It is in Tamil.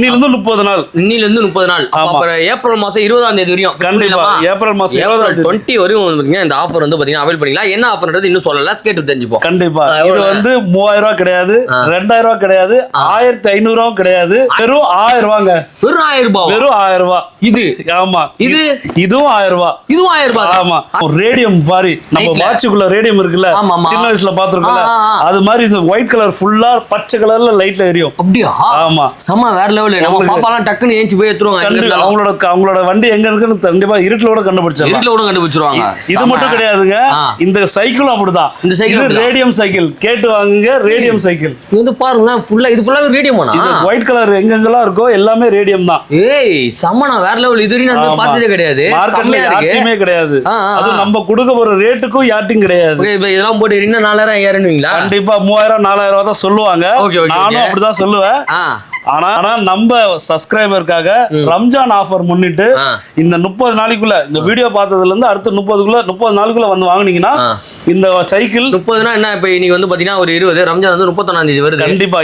இன்னிலிருந்து 30 நாள். இன்னிலிருந்து 30 நாள். அப்புறம் ஏப்ரல் மாசம் 20ஆம் தேதி வரையும். கண்டிப்பா ஏப்ரல் மாசம் 20 வரையும் பாத்தீங்கன்னா இந்த ஆஃபர் வந்து பாத்தீங்கன்னா அவைல் பண்ணிக்கலாம். என்ன ஆஃபர்ன்றது இன்னும் சொல்லல, கேட்டு தெரிஞ்சுப்போம். கண்டிப்பா இது வந்து 3000 ரூபாய் கிடையாது, 2000 ரூபாய் கிடையாது, 1500 ரூபாய் கிடையாது, வெறும் 1000 ரூபாங்க. வெறும் 1000 ரூபாய். வெறும் 1000 ரூபாய். இது ஆமா, இதுவும் 1000 ரூபாய். இதுவும் 1000 ரூபாய். ஆமா, ரேடியம் பாரி நம்ம வாட்சுக்குள்ள ரேடியம் இருக்குல்ல, சின்ன வயசுல பாத்துருக்கோம்ல, அது மாதிரி இது ஒயிட் கலர் ஃபுல்லா பச்சை கலர்ல லைட்ல எரியும். அப்படியா? ஆமா, செம வேற லெவல். நம்ம பாப்பாலாம் டக்குன்னு ஏஞ்சி போய் ஏத்துறாங்க. அவங்களோட வண்டி எங்க இருக்குன்னு கண்டிப்பா இருட்டுல கண்டுபிடிச்சிருவாங்க. இது மட்டும் கிடையாதுங்க, இந்த சைக்கிளும் அப்படிதான். இந்த சைக்கிள் ரேடியம் சைக்கிள், கேட்டு வாங்குங்க. ரேடியம் சைக்கிள் இது பாருங்க, ஃபுல்லா இது ஃபுல்லாவே ரேடியமானா? இது ஒயிட் கலர் எங்கெங்கெல்லாம் இருக்கோ எல்லாமே ரேடியம் தான். ஏய் செமனா வேற லெவல். இது நான் பார்த்ததே கிடையாது, மார்க்கெட்ல யார்ட்டுமே கிடையாது. அது நம்ம கொடுக்க போற ரேட்டுக்கும் யார்ட்டும் கிடையாது. இதெல்லாம் போட்டு இன்னும் 4000 ஏறணுவீங்களா? கண்டிப்பா 3000 4000 தான் சொல்லுவாங்க. நானும் அப்படிதான் சொல்லுவேன். ஆனா நம்ம சப்ஸ்கிரைபருக்காக ரம்ஜான் ஆஃபர் முன்னிட்டு இந்த 30 நாளைக்குள்ள, இந்த வீடியோ பார்த்ததுல இருந்து அடுத்த 30 நாளுக்குள்ள வந்து வாங்குனீங்கன்னா இந்த சைக்கிள் 30னா என்ன, இப்ப இன்னைக்கு வந்து பாத்தீங்கன்னா ஒரு 20, ரம்ஜான் வந்து 31ஆம் தேதி வருது. கண்டிப்பா